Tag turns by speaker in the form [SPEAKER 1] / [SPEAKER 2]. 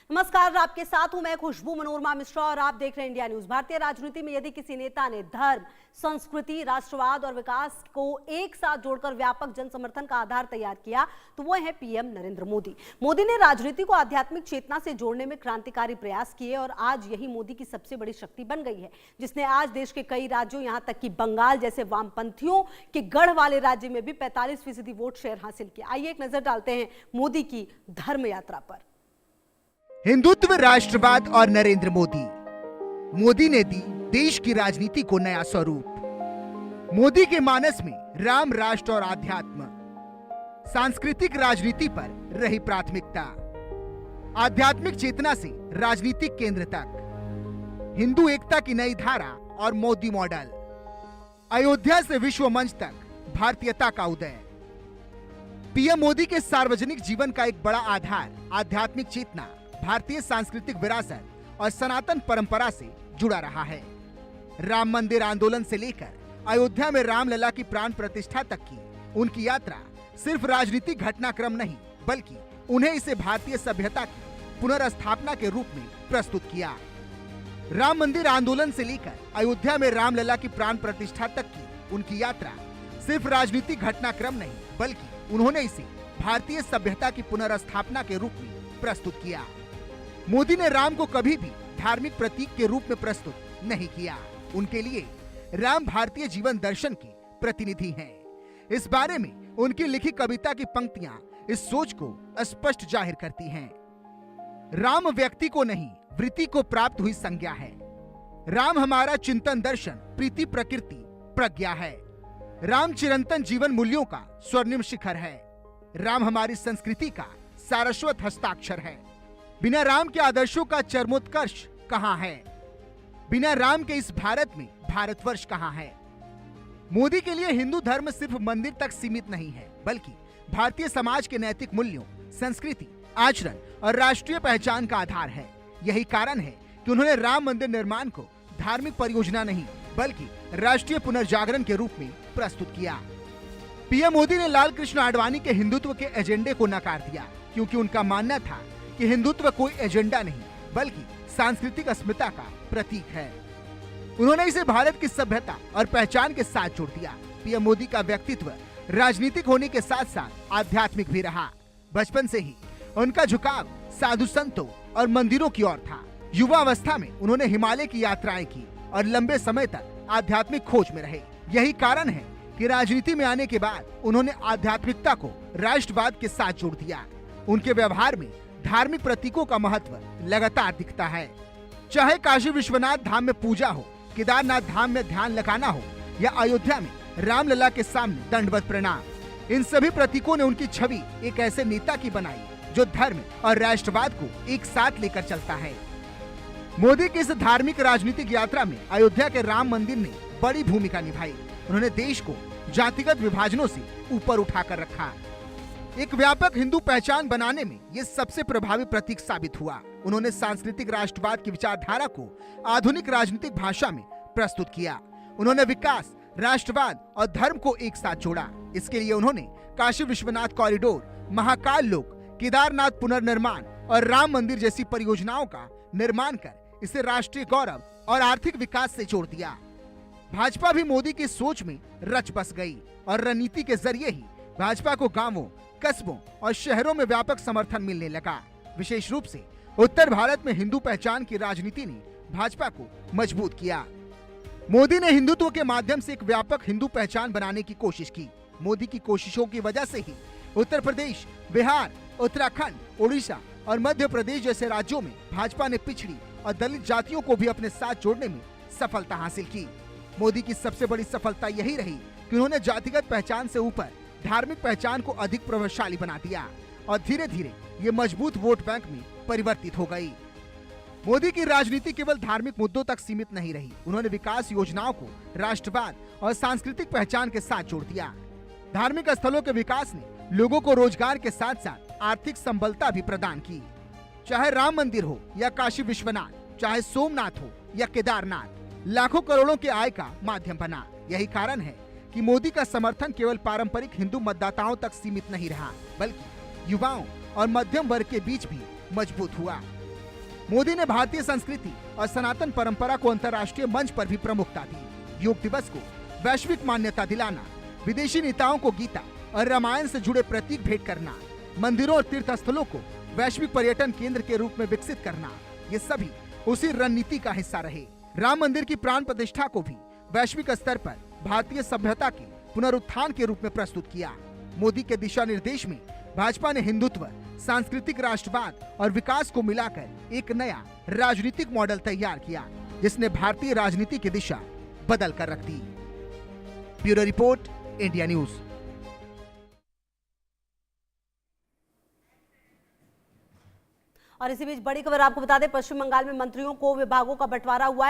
[SPEAKER 1] नमस्कार, आपके साथ हूं मैं खुशबू मनोरमा मिश्रा और आप देख रहे हैं इंडिया न्यूज। भारतीय राजनीति में यदि किसी नेता ने धर्म, संस्कृति, राष्ट्रवाद और विकास को एक साथ जोड़कर व्यापक जन समर्थन का आधार तैयार किया तो वो है पीएम नरेंद्र मोदी। मोदी ने राजनीति को आध्यात्मिक चेतना से जोड़ने में क्रांतिकारी प्रयास किए और आज यही मोदी की सबसे बड़ी शक्ति बन गई है, जिसने आज देश के कई राज्यों, यहां तक कि बंगाल जैसे वामपंथियों के गढ़ वाले राज्य में भी 45% वोट शेयर हासिल किया। आइए एक नजर डालते हैं मोदी की धर्म यात्रा पर।
[SPEAKER 2] हिंदुत्व, राष्ट्रवाद और नरेंद्र मोदी। मोदी ने दी देश की राजनीति को नया स्वरूप। मोदी के मानस में राम, राष्ट्र और आध्यात्म, सांस्कृतिक राजनीति पर रही प्राथमिकता। आध्यात्मिक चेतना से राजनीतिक केंद्र तक, हिंदू एकता की नई धारा और मोदी मॉडल। अयोध्या से विश्व मंच तक भारतीयता का उदय। पीएम मोदी के सार्वजनिक जीवन का एक बड़ा आधार आध्यात्मिक चेतना, भारतीय सांस्कृतिक विरासत और सनातन परंपरा से जुड़ा रहा है। राम मंदिर आंदोलन से लेकर अयोध्या में रामलला की प्राण प्रतिष्ठा तक की उनकी यात्रा सिर्फ राजनीतिक घटनाक्रम नहीं, बल्कि उन्हें इसे भारतीय सभ्यता की पुनर्स्थापना के रूप में प्रस्तुत किया। राम मंदिर आंदोलन से लेकर अयोध्या में रामलला की प्राण प्रतिष्ठा तक की उनकी यात्रा सिर्फ राजनीतिक घटनाक्रम नहीं, बल्कि उन्होंने इसे भारतीय सभ्यता की पुनर्स्थापना के रूप में प्रस्तुत किया। मोदी ने राम को कभी भी धार्मिक प्रतीक के रूप में प्रस्तुत नहीं किया। उनके लिए राम भारतीय जीवन दर्शन के प्रतिनिधि हैं। इस बारे में उनकी लिखी कविता की पंक्तियां इस सोच को स्पष्ट जाहिर करती हैं। राम व्यक्ति को नहीं, वृत्ति को प्राप्त हुई संज्ञा है। राम हमारा चिंतन, दर्शन, प्रीति, प्रकृति, प्रज्ञा है। राम चिरंतन जीवन मूल्यों का स्वर्णिम शिखर है। राम हमारी संस्कृति का सारस्वत हस्ताक्षर है। बिना राम के आदर्शों का चरमोत्कर्ष कहां है? बिना राम के इस भारत में भारतवर्ष कहां है? मोदी के लिए हिंदू धर्म सिर्फ मंदिर तक सीमित नहीं है, बल्कि भारतीय समाज के नैतिक मूल्यों, संस्कृति, आचरण और राष्ट्रीय पहचान का आधार है। यही कारण है कि उन्होंने राम मंदिर निर्माण को धार्मिक परियोजना नहीं, बल्कि राष्ट्रीय पुनर्जागरण के रूप में प्रस्तुत किया। पीएम मोदी ने लाल कृष्ण आडवाणी के हिंदुत्व के एजेंडे को नकार दिया, क्योंकि उनका मानना था कि हिंदुत्व कोई एजेंडा नहीं, बल्कि सांस्कृतिक अस्मिता का प्रतीक है। उन्होंने इसे भारत की सभ्यता और पहचान के साथ जोड़ दिया। पीएम मोदी का व्यक्तित्व राजनीतिक होने के साथ साथ आध्यात्मिक भी रहा। बचपन से ही उनका झुकाव साधु संतों और मंदिरों की ओर था। युवा अवस्था में उन्होंने हिमालय की यात्राएं की और लंबे समय तक आध्यात्मिक खोज में रहे। यही कारण है कि राजनीति में आने के बाद उन्होंने आध्यात्मिकता को राष्ट्रवाद के साथ जोड़ दिया। उनके व्यवहार में धार्मिक प्रतीकों का महत्व लगातार दिखता है। चाहे काशी विश्वनाथ धाम में पूजा हो, केदारनाथ धाम में ध्यान लगाना हो या अयोध्या में रामलला के सामने दंडवत प्रणाम, इन सभी प्रतीकों ने उनकी छवि एक ऐसे नेता की बनाई जो धर्म और राष्ट्रवाद को एक साथ लेकर चलता है। मोदी की इस धार्मिक राजनीतिक यात्रा में अयोध्या के राम मंदिर ने बड़ी भूमिका निभाई। उन्होंने देश को जातिगत विभाजनों से ऊपर उठाकर रखा। एक व्यापक हिंदू पहचान बनाने में ये सबसे प्रभावी प्रतीक साबित हुआ। उन्होंने सांस्कृतिक राष्ट्रवाद की विचारधारा को आधुनिक राजनीतिक भाषा में प्रस्तुत किया। उन्होंने विकास, राष्ट्रवाद और धर्म को एक साथ जोड़ा। इसके लिए उन्होंने काशी विश्वनाथ कॉरिडोर, महाकाल लोक, केदारनाथ पुनर्निर्माण और राम मंदिर जैसी परियोजनाओं का निर्माण कर इसे राष्ट्रीय गौरव और आर्थिक विकास से जोड़ दिया। भाजपा भी मोदी की सोच में रच बस गई और रणनीति के जरिए ही भाजपा को गांवों, कस्बों और शहरों में व्यापक समर्थन मिलने लगा। विशेष रूप से उत्तर भारत में हिंदू पहचान की राजनीति ने भाजपा को मजबूत किया। मोदी ने हिंदुत्व के माध्यम से एक व्यापक हिंदू पहचान बनाने की कोशिश की। मोदी की कोशिशों की वजह से ही उत्तर प्रदेश, बिहार, उत्तराखंड, ओडिशा और मध्य प्रदेश जैसे राज्यों में भाजपा ने पिछड़ी और दलित जातियों को भी अपने साथ जोड़ने में सफलता हासिल की। मोदी की सबसे बड़ी सफलता यही रही कि उन्होंने जातिगत पहचान से ऊपर धार्मिक पहचान को अधिक प्रभावशाली बना दिया और धीरे धीरे ये मजबूत वोट बैंक में परिवर्तित हो गई। मोदी की राजनीति केवल धार्मिक मुद्दों तक सीमित नहीं रही। उन्होंने विकास योजनाओं को राष्ट्रवाद और सांस्कृतिक पहचान के साथ जोड़ दिया। धार्मिक स्थलों के विकास ने लोगों को रोजगार के साथ साथ आर्थिक संबलता भी प्रदान की। चाहे राम मंदिर हो या काशी विश्वनाथ, चाहे सोमनाथ हो या केदारनाथ, लाखों करोड़ों के आय का माध्यम बना। यही कारण है कि मोदी का समर्थन केवल पारंपरिक हिंदू मतदाताओं तक सीमित नहीं रहा, बल्कि युवाओं और मध्यम वर्ग के बीच भी मजबूत हुआ। मोदी ने भारतीय संस्कृति और सनातन परंपरा को अंतर्राष्ट्रीय मंच पर भी प्रमुखता दी। योग दिवस को वैश्विक मान्यता दिलाना, विदेशी नेताओं को गीता और रामायण से जुड़े प्रतीक भेंट करना, मंदिरों और तीर्थ स्थलों को वैश्विक पर्यटन केंद्र के रूप में विकसित करना, ये सभी उसी रणनीति का हिस्सा रहे। राम मंदिर की प्राण प्रतिष्ठा को भी वैश्विक स्तर पर भारतीय सभ्यता के पुनरुत्थान के रूप में प्रस्तुत किया। मोदी के दिशा निर्देश में भाजपा ने हिंदुत्व, सांस्कृतिक राष्ट्रवाद और विकास को मिलाकर एक नया राजनीतिक मॉडल तैयार किया, जिसने भारतीय राजनीति की दिशा बदल कर रख दी। Bureau report, India News.
[SPEAKER 1] और इसी बीच बड़ी खबर आपको बता दें, पश्चिम बंगाल में मंत्रियों को विभागों का बंटवारा हुआ है।